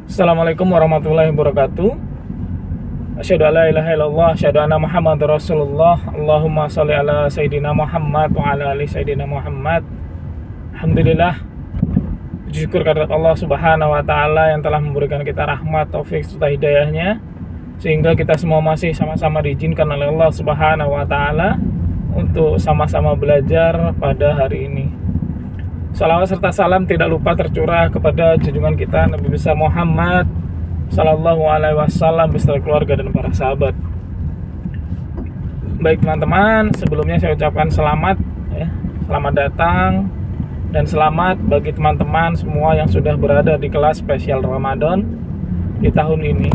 Assalamualaikum warahmatullahi wabarakatuh. Asyhadu an la ilaha illallah, asyhadu anna Muhammadar Rasulullah. Allahumma sholli ala Sayyidina Muhammad wa ala ali Sayyidina Muhammad. Alhamdulillah, puji syukur kehadirat Allah Subhanahu wa taala yang telah memberikan kita rahmat, taufik serta hidayahnya, sehingga kita semua masih sama-sama diizinkan oleh Allah Subhanahu wa taala untuk sama-sama belajar pada hari ini. Salawat serta salam tidak lupa tercurah kepada junjungan kita Nabi besar Muhammad Sallallahu Alaihi Wasallam beserta keluarga dan para sahabat. Baik teman-teman, sebelumnya saya ucapkan selamat selamat datang dan selamat bagi teman-teman semua yang sudah berada di kelas spesial Ramadan di tahun ini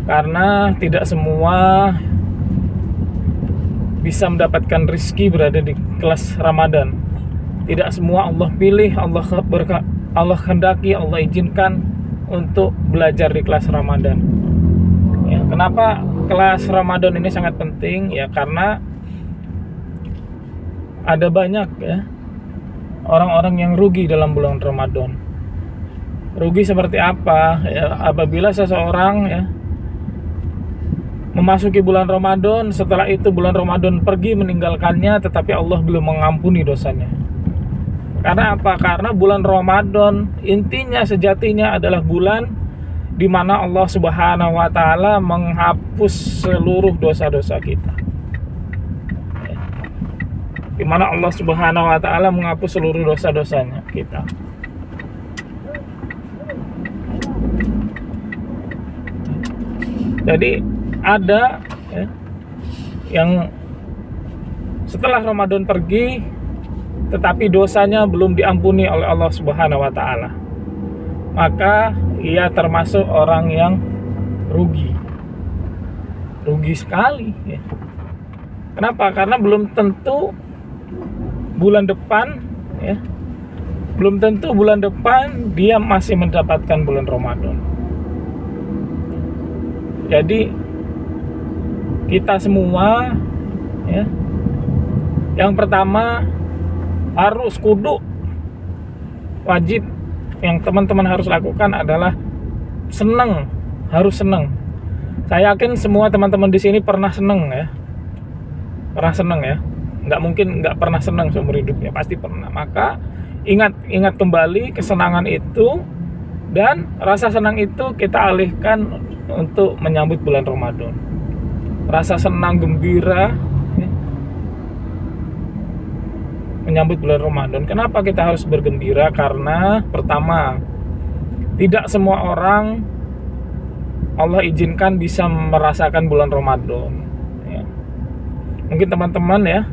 karena tidak semua bisa mendapatkan rezeki berada di kelas Ramadan. Tidak semua Allah pilih, Allah hendaki, Allah izinkan untuk belajar di kelas Ramadan. Kenapa kelas Ramadan ini sangat penting? Karena ada banyak orang-orang yang rugi dalam bulan Ramadan. Rugi seperti apa? Apabila seseorang memasuki bulan Ramadan, setelah itu bulan Ramadan pergi meninggalkannya, tetapi Allah belum mengampuni dosanya. Karena apa? Karena bulan Ramadan intinya sejatinya adalah bulan di mana Allah Subhanahu wa taala menghapus seluruh dosa-dosa kita. Di mana Allah Subhanahu wa taala menghapus seluruh dosa-dosanya kita. Jadi ada yang setelah Ramadan pergi tetapi dosanya belum diampuni oleh Allah Subhanahu wa taala, maka ia termasuk orang yang rugi sekali Kenapa? Karena belum tentu bulan depan dia masih mendapatkan bulan Ramadan. Jadi kita semua yang pertama harus wajib yang teman-teman harus lakukan adalah harus senang. Saya yakin semua teman-teman di sini pernah senang nggak mungkin nggak pernah senang seumur hidupnya, pasti pernah. Maka ingat kembali kesenangan itu, dan rasa senang itu kita alihkan untuk menyambut bulan Ramadan. Rasa senang gembira menyambut bulan Ramadan. Kenapa kita harus bergembira? Karena pertama, tidak semua orang Allah izinkan bisa merasakan bulan Ramadan. Mungkin teman-teman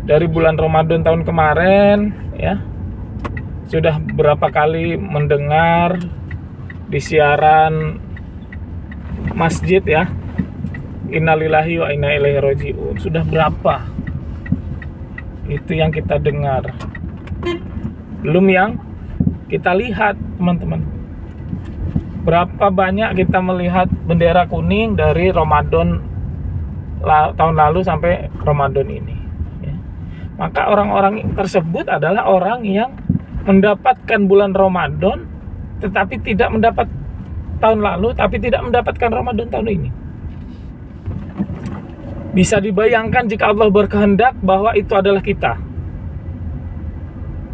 dari bulan Ramadan tahun kemarin sudah berapa kali mendengar di siaran masjid Innalillahi wa inna ilaihi raji'un. Sudah berapa itu yang kita dengar, belum yang kita lihat teman-teman. Berapa banyak kita melihat bendera kuning dari Ramadan tahun lalu sampai Ramadan ini Maka orang-orang tersebut adalah orang yang mendapatkan bulan Ramadan tetapi tidak mendapat tahun lalu, tapi tidak mendapatkan Ramadan tahun ini. Bisa dibayangkan jika Allah berkehendak bahwa itu adalah kita.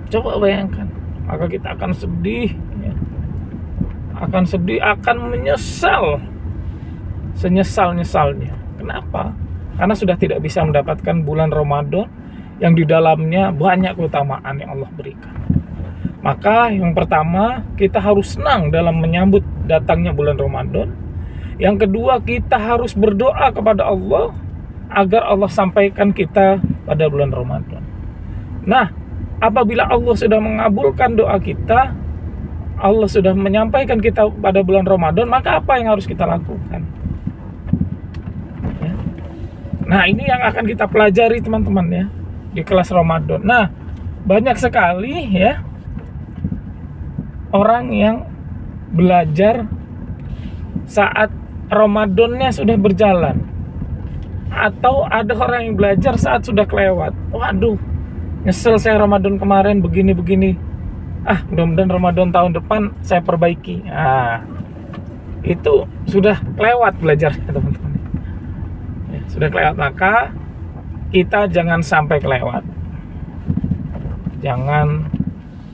Coba bayangkan, maka kita akan sedih, akan menyesal senyesal-nyesalnya. Kenapa? Karena sudah tidak bisa mendapatkan bulan Ramadan yang di dalamnya banyak keutamaan yang Allah berikan. Maka yang pertama, kita harus senang dalam menyambut datangnya bulan Ramadan. Yang kedua, kita harus berdoa kepada Allah agar Allah sampaikan kita pada bulan Ramadan. Nah, apabila Allah sudah mengabulkan doa kita, Allah sudah menyampaikan kita pada bulan Ramadan, maka apa yang harus kita lakukan? Nah, ini yang akan kita pelajari teman-teman di kelas Ramadan. Nah, banyak sekali orang yang belajar saat Ramadannya sudah berjalan, atau ada orang yang belajar saat sudah kelewat. Waduh, nyesel saya Ramadan kemarin begini-begini. mudah-mudahan Ramadan tahun depan saya perbaiki. Nah, itu sudah lewat belajarnya teman-teman. Ya, sudah kelewat, maka kita jangan sampai kelewat. Jangan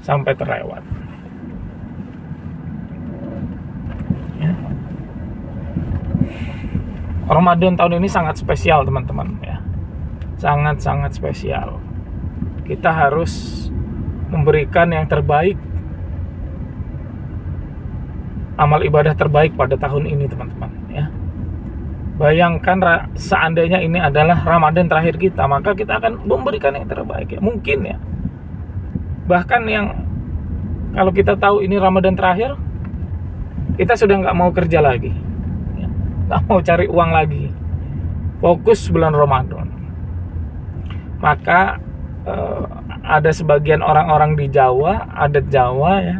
sampai terlewat. Ya. Ramadan tahun ini sangat spesial teman-teman ya. Sangat-sangat spesial. Kita harus memberikan yang terbaik, amal ibadah terbaik pada tahun ini teman-teman ya. Bayangkan seandainya ini adalah Ramadan terakhir kita, maka kita akan memberikan yang terbaik ya. Mungkin ya, bahkan yang kalau kita tahu ini Ramadan terakhir, kita sudah nggak mau kerja lagi ya. Nggak mau cari uang lagi, fokus bulan Ramadan. Maka ada sebagian orang-orang di Jawa, adat Jawa ya,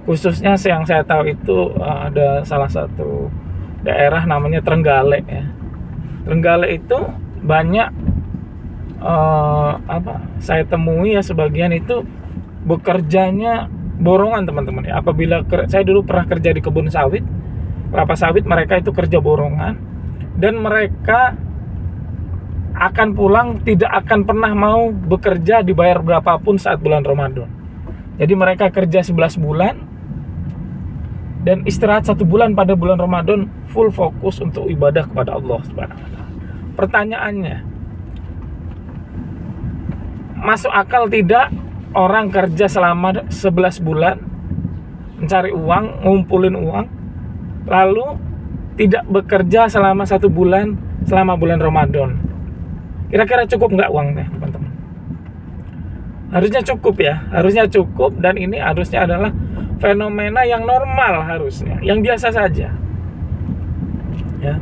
khususnya yang saya tahu itu ada salah satu daerah namanya Trenggalek ya. Trenggalek itu banyak saya temui ya, sebagian itu bekerjanya borongan teman-teman ya. Apabila saya dulu pernah kerja di kebun sawit, kelapa sawit, mereka itu kerja borongan dan mereka akan pulang, tidak akan pernah mau bekerja dibayar berapapun saat bulan Ramadan. Jadi mereka kerja 11 bulan dan istirahat 1 bulan pada bulan Ramadan, full fokus untuk ibadah kepada Allah Subhanahu wa taala. Pertanyaannya, masuk akal tidak orang kerja selama 11 bulan mencari uang, ngumpulin uang, lalu tidak bekerja selama 1 bulan selama bulan Ramadan? Kira-kira cukup nggak uangnya teman-teman? Harusnya cukup ya, harusnya cukup, dan ini harusnya adalah fenomena yang normal, harusnya yang biasa saja ya.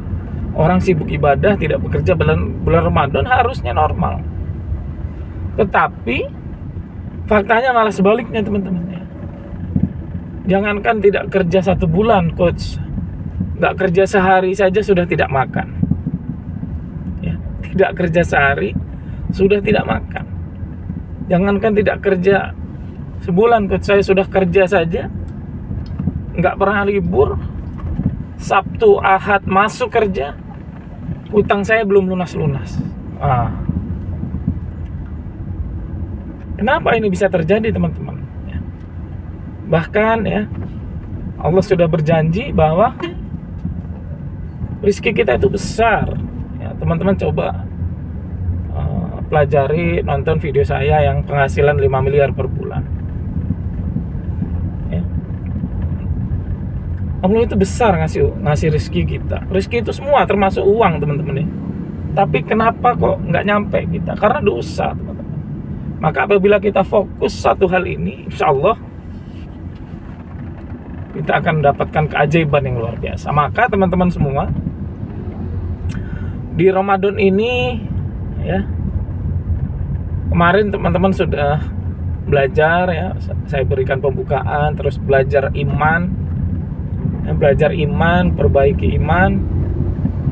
Orang sibuk ibadah tidak bekerja bulan Ramadan harusnya normal, tetapi faktanya malah sebaliknya teman-teman ya. Jangankan tidak kerja 1 bulan, coach, nggak kerja sehari saja sudah tidak makan. Tidak kerja sehari sudah tidak makan. Jangankan tidak kerja sebulan, saya sudah kerja saja nggak pernah libur. Sabtu Ahad masuk kerja, utang saya belum lunas-lunas. Kenapa ini bisa terjadi teman-teman ya? Bahkan ya, Allah sudah berjanji bahwa rezeki kita itu besar. Teman-teman coba pelajari, nonton video saya yang penghasilan 5 miliar per bulan ya. Allah itu besar ngasih rezeki kita. Rezeki itu semua termasuk uang teman-teman ya. Tapi kenapa kok nggak nyampe kita? Karena dosa teman-teman. Maka apabila kita fokus satu hal ini, insya Allah kita akan mendapatkan keajaiban yang luar biasa. Maka teman-teman semua, di Ramadan ini ya, kemarin teman-teman sudah belajar ya, saya berikan pembukaan, terus belajar iman ya, belajar iman, perbaiki iman,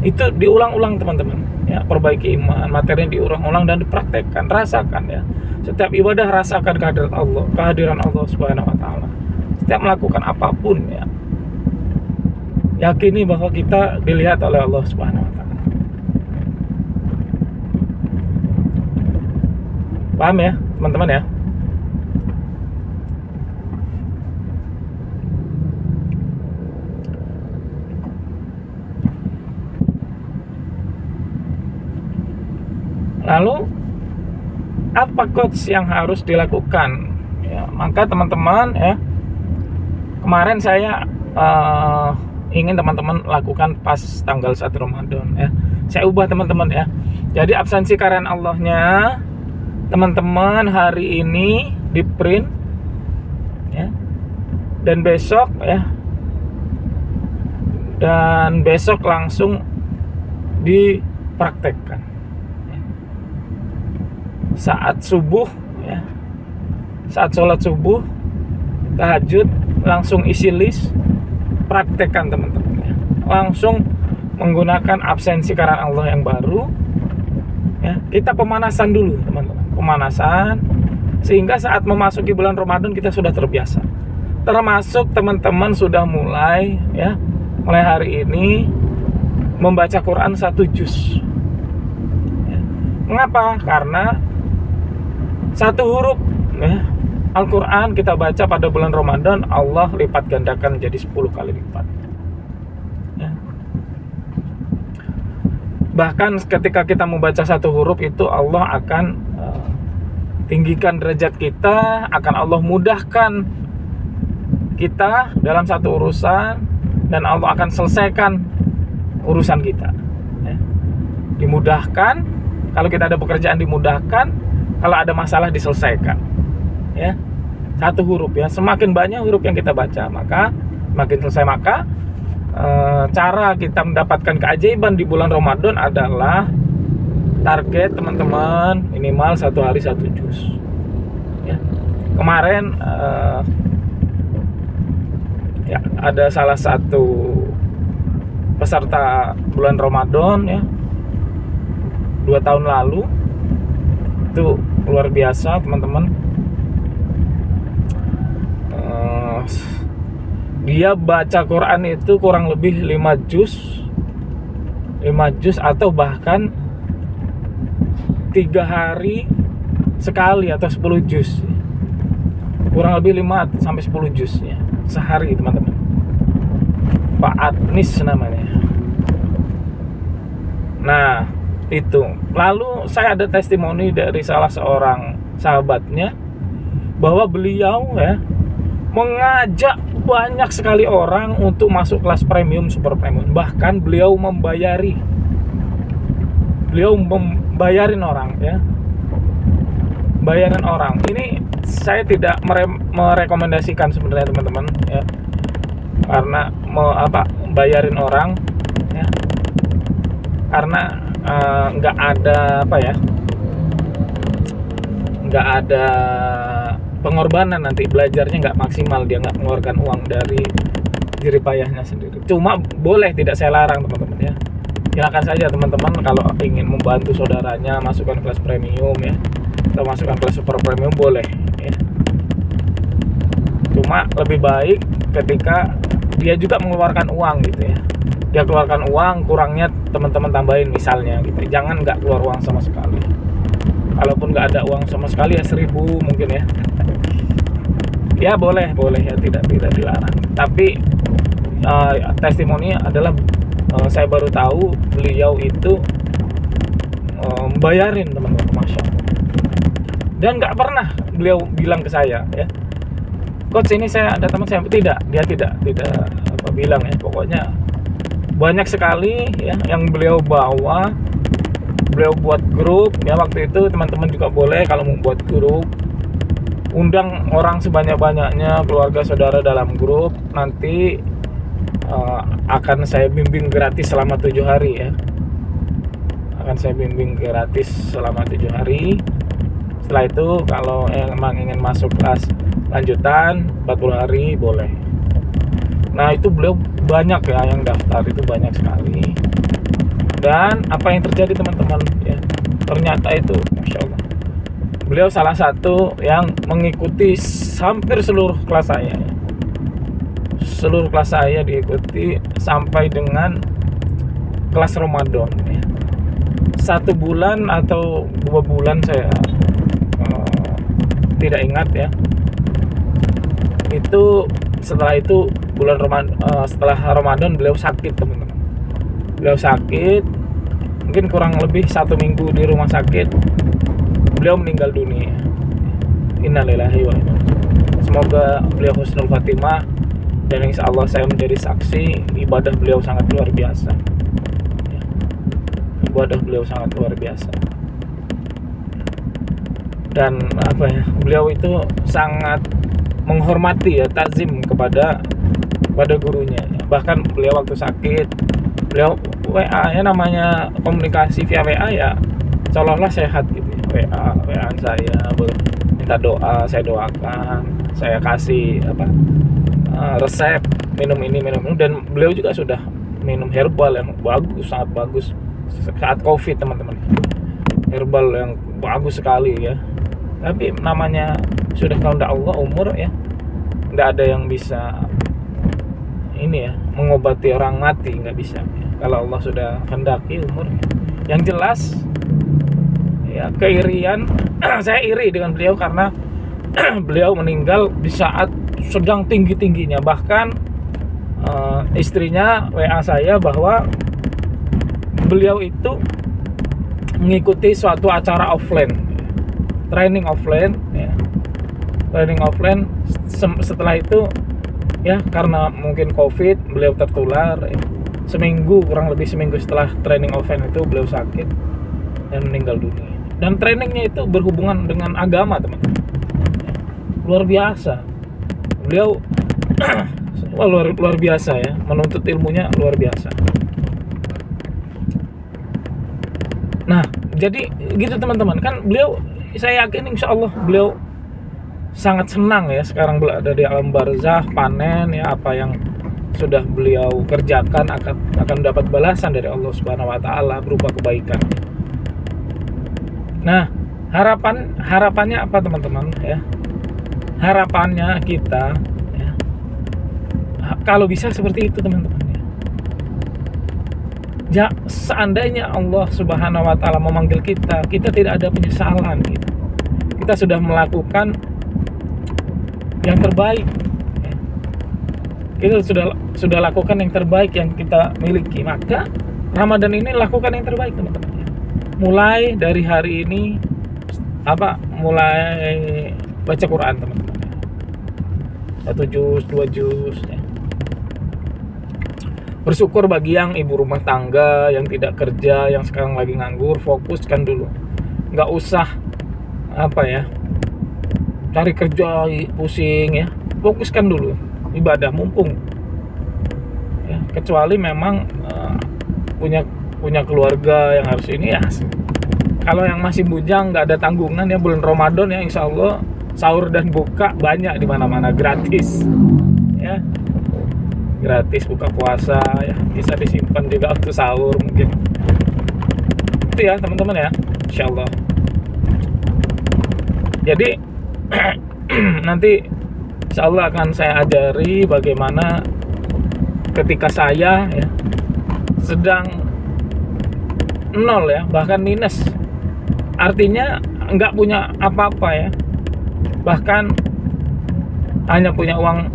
itu diulang-ulang teman-teman ya. Perbaiki iman, materinya diulang-ulang dan dipraktekkan, rasakan ya. Setiap ibadah rasakan kehadiran Allah Subhanahu wa taala. Setiap melakukan apapun ya, yakini bahwa kita dilihat oleh Allah Subhanahu wa taala. Paham ya teman-teman ya? Lalu apa coach yang harus dilakukan ya? Maka teman-teman ya, kemarin saya ingin teman-teman lakukan pas tanggal 1 Ramadan ya. Saya ubah teman-teman ya. Jadi absensi karyan Allahnya teman-teman hari ini di print ya, dan besok ya, dan besok langsung dipraktekkan ya. Saat subuh ya, saat sholat subuh, tahajud, langsung isi list, praktekkan teman-teman ya. Langsung menggunakan absensi karyan Allah yang baru ya. Kita pemanasan dulu teman-teman, pemanasan sehingga saat memasuki bulan Ramadan kita sudah terbiasa. Termasuk teman-teman sudah mulai hari ini membaca Quran 1 juz. Mengapa? Karena 1 huruf Al-Quran kita baca pada bulan Ramadan, Allah lipat gandakan jadi 10 kali lipat. Bahkan ketika kita membaca 1 huruf itu, Allah akan tinggikan derajat kita, akan Allah mudahkan kita dalam satu urusan, dan Allah akan selesaikan urusan kita. Dimudahkan, kalau kita ada pekerjaan dimudahkan, kalau ada masalah diselesaikan. 1 huruf semakin banyak huruf yang kita baca, maka makin selesai. Maka cara kita mendapatkan keajaiban di bulan Ramadan adalah target teman-teman minimal 1 hari 1 juz. Kemarin ada salah satu peserta bulan Ramadan 2 tahun lalu, itu luar biasa teman-teman. Dia baca Quran itu kurang lebih 5 juz atau bahkan 3 hari sekali, atau 10 juz, kurang lebih 5 sampai 10 juz sehari teman-teman. Pak Adnis namanya. Nah itu, lalu saya ada testimoni dari salah seorang sahabatnya bahwa beliau mengajak banyak sekali orang untuk masuk kelas premium, super premium. Bahkan beliau membayarin orang bayarin orang. Ini saya tidak merekomendasikan sebenarnya teman-teman karena bayarin orang karena nggak ada pengorbanan, nanti belajarnya nggak maksimal, dia nggak mengeluarkan uang dari jeripayahnya sendiri. Cuma boleh, tidak saya larang teman-teman silakan saja teman-teman kalau ingin membantu saudaranya masukkan kelas premium atau masukkan kelas super premium, boleh Cuma lebih baik ketika dia juga mengeluarkan uang dia keluarkan uang, kurangnya teman-teman tambahin misalnya jangan nggak keluar uang sama sekali. Kalaupun nggak ada uang sama sekali 1.000 mungkin boleh tidak dilarang. Tapi testimoni adalah saya baru tahu beliau itu bayarin teman-teman, Masya Allah. Dan nggak pernah beliau bilang ke saya Coach ini saya ada teman saya, dia tidak bilang pokoknya banyak sekali yang beliau bawa. Beliau buat grup waktu itu teman-teman juga boleh kalau mau buat grup, undang orang sebanyak-banyaknya, keluarga saudara dalam grup. Nanti akan saya bimbing gratis selama 7 hari akan saya bimbing gratis selama 7 hari. Setelah itu kalau emang ingin masuk kelas lanjutan 40 hari boleh. Nah itu beliau banyak yang daftar, itu banyak sekali. Dan apa yang terjadi teman-teman ternyata itu Masya Allah, beliau salah satu yang mengikuti hampir seluruh kelas saya seluruh kelas saya diikuti sampai dengan kelas Ramadan 1 bulan atau 2 bulan saya tidak ingat itu. Setelah itu setelah Ramadan beliau sakit teman-teman. Beliau sakit, mungkin kurang lebih 1 minggu di rumah sakit, beliau meninggal dunia. Innalillahi wa inna ilaihi raji'un. Semoga beliau husnul khatimah, dan insya Allah saya menjadi saksi ibadah beliau sangat luar biasa. Ibadah beliau sangat luar biasa. Dan beliau itu sangat menghormati takzim kepada gurunya. Bahkan beliau waktu sakit, beliau WA namanya komunikasi via WA seolah-olah sehat WA saya, boleh minta doa, saya doakan, saya kasih resep minum ini, dan beliau juga sudah minum herbal yang bagus, sangat bagus saat COVID teman-teman. Herbal yang bagus sekali Tapi namanya sudah kehendak Allah umur ya, nggak ada yang bisa ini ya mengobati orang mati, nggak bisa ya. Kalau Allah sudah kehendaki umur. Yang jelas ya keirian saya iri dengan beliau karena beliau meninggal di saat sedang tinggi-tingginya. Bahkan istrinya WA saya bahwa beliau itu mengikuti suatu acara offline, training offline ya. Training offline setelah itu ya karena mungkin COVID beliau tertular ya. Kurang lebih seminggu setelah training offline itu beliau sakit dan meninggal dunia. Dan trainingnya itu berhubungan dengan agama, teman-teman ya. Luar biasa beliau. Wah, luar biasa ya, menuntut ilmunya luar biasa. Nah jadi gitu teman-teman, kan beliau, saya yakin insya Allah beliau sangat senang ya sekarang berada di alam barzah, panen ya, apa yang sudah beliau kerjakan akan dapat balasan dari Allah Subhanahu wa taala berupa kebaikan. Nah, harapannya apa teman-teman ya? Harapannya kita ya, kalau bisa seperti itu teman-teman ya. Ya, seandainya Allah Subhanahu wa taala memanggil kita tidak ada penyesalan gitu. Kita sudah melakukan yang terbaik ya. Kita sudah lakukan yang terbaik yang kita miliki, maka Ramadan ini lakukan yang terbaik teman-teman ya. Mulai dari hari ini mulai baca Quran teman-teman ya. 1 juz 2 juz ya. Bersyukur bagi yang ibu rumah tangga yang tidak kerja, yang sekarang lagi nganggur, fokuskan dulu, nggak usah cari kerja pusing ya, fokuskan dulu ibadah mumpung ya, kecuali memang punya keluarga yang harus ini ya. Kalau yang masih bujang nggak ada tanggungan ya, bulan Ramadan ya insya Allah sahur dan buka banyak di mana-mana, gratis ya, gratis buka puasa ya, bisa disimpan juga untuk sahur mungkin itu ya teman-teman ya, insya Allah. Jadi nanti insya Allah akan saya ajari bagaimana ketika saya ya sedang nol ya, bahkan minus, artinya nggak punya apa-apa ya, bahkan hanya punya uang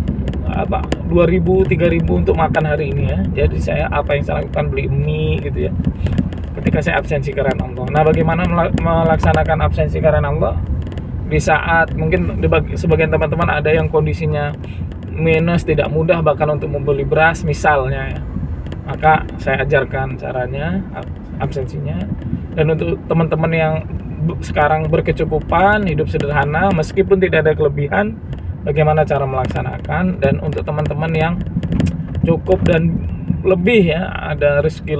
2.000 3.000 untuk makan hari ini ya. Jadi saya apa yang saya lakukan, beli mie gitu ya ketika saya absensi karena Allah. Nah, bagaimana melaksanakan absensi karena Allah di saat mungkin sebagian teman-teman ada yang kondisinya minus, tidak mudah bahkan untuk membeli beras misalnya ya, maka saya ajarkan caranya absensinya. Dan untuk teman-teman yang sekarang berkecukupan, hidup sederhana meskipun tidak ada kelebihan, bagaimana cara melaksanakan. Dan untuk teman-teman yang cukup dan lebih ya, ada rezeki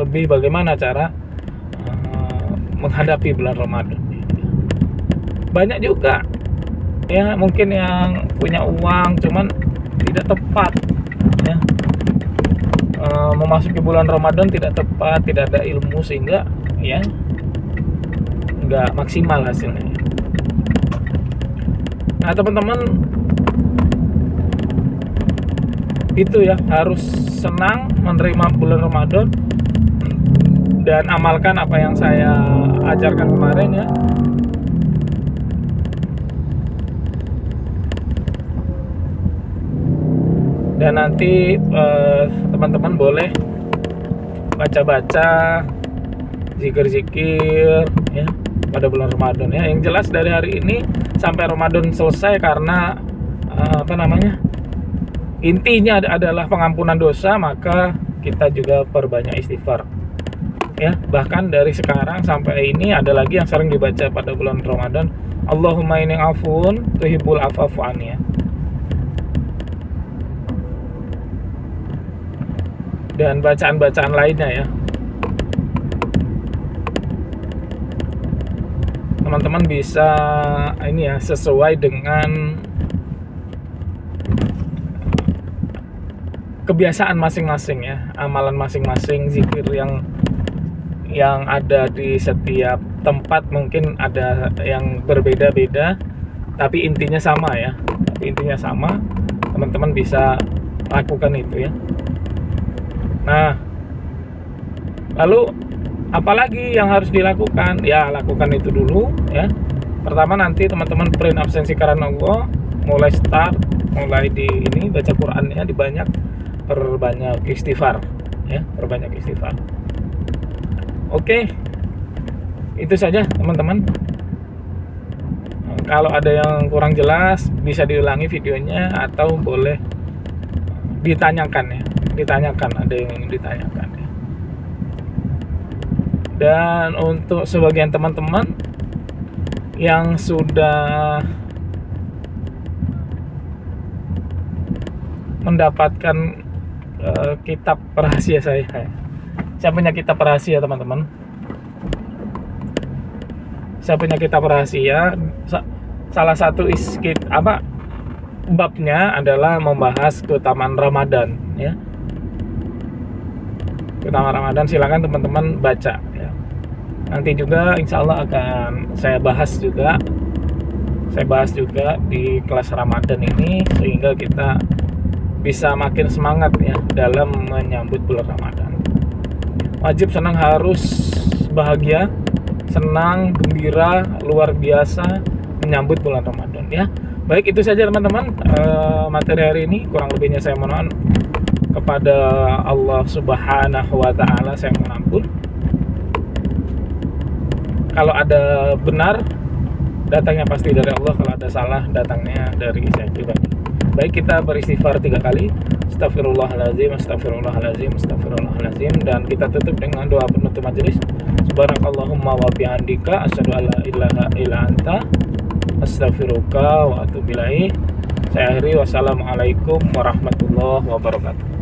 lebih bagaimana cara menghadapi bulan Ramadan. Banyak juga ya mungkin yang punya uang cuman tidak tepat ya, memasuki bulan Ramadan tidak tepat, tidak ada ilmu sehingga ya nggak maksimal hasilnya. Nah teman-teman itu ya, harus senang menerima bulan Ramadan dan amalkan apa yang saya ajarkan kemarin ya. Dan nanti teman-teman boleh baca-baca, zikir-zikir ya pada bulan Ramadan ya. Yang jelas dari hari ini sampai Ramadan selesai, karena intinya adalah pengampunan dosa, maka kita juga perbanyak istighfar ya. Bahkan dari sekarang sampai ini ada lagi yang sering dibaca pada bulan Ramadan, Allahumma inni afun tuhibbul afwa fa'fu anni ya. Dan bacaan-bacaan lainnya ya. Teman-teman bisa ini ya, sesuai dengan kebiasaan masing-masing ya, amalan masing-masing, zikir yang yang ada di setiap tempat mungkin ada yang berbeda-beda, tapi intinya sama ya. Intinya sama, teman-teman bisa lakukan itu ya. Nah, lalu apalagi yang harus dilakukan? Ya, lakukan itu dulu ya. Pertama, nanti teman-teman print absensi karena Allah, mulai di ini baca Qur'annya perbanyak istighfar ya, perbanyak istighfar. Oke, itu saja teman-teman. Kalau ada yang kurang jelas bisa diulangi videonya atau boleh ditanyakan ya, ada yang ingin ditanyakan ya. Dan untuk sebagian teman-teman yang sudah mendapatkan kitab rahasia saya punya kitab rahasia teman-teman. Saya punya kitab rahasia. Salah satu babnya adalah membahas keutamaan Ramadan ya. Keutamaan Ramadan, silakan teman-teman baca ya. Nanti juga insya Allah akan saya bahas juga di kelas Ramadan ini, sehingga kita bisa makin semangat ya dalam menyambut bulan Ramadan. Wajib senang, harus bahagia, senang, gembira, luar biasa menyambut bulan Ramadan ya. Baik, itu saja teman-teman materi hari ini. Kurang lebihnya saya mohon kepada Allah Subhanahu wa Ta'ala, saya mohon ampun. Kalau ada benar, datangnya pasti dari Allah. Kalau ada salah, datangnya dari saya pribadi. Baik, kita beristighfar 3 kali. Astagfirullahaladzim, astagfirullahaladzim, astagfirullahaladzim. Dan kita tutup dengan doa penutup majelis. Subhanakallahumma wa bihamdika, asyhadu an la ilaha illa anta, astaghfiruka wa atubu ilaik. Saya akhiri, wassalamualaikum warahmatullahi wabarakatuh.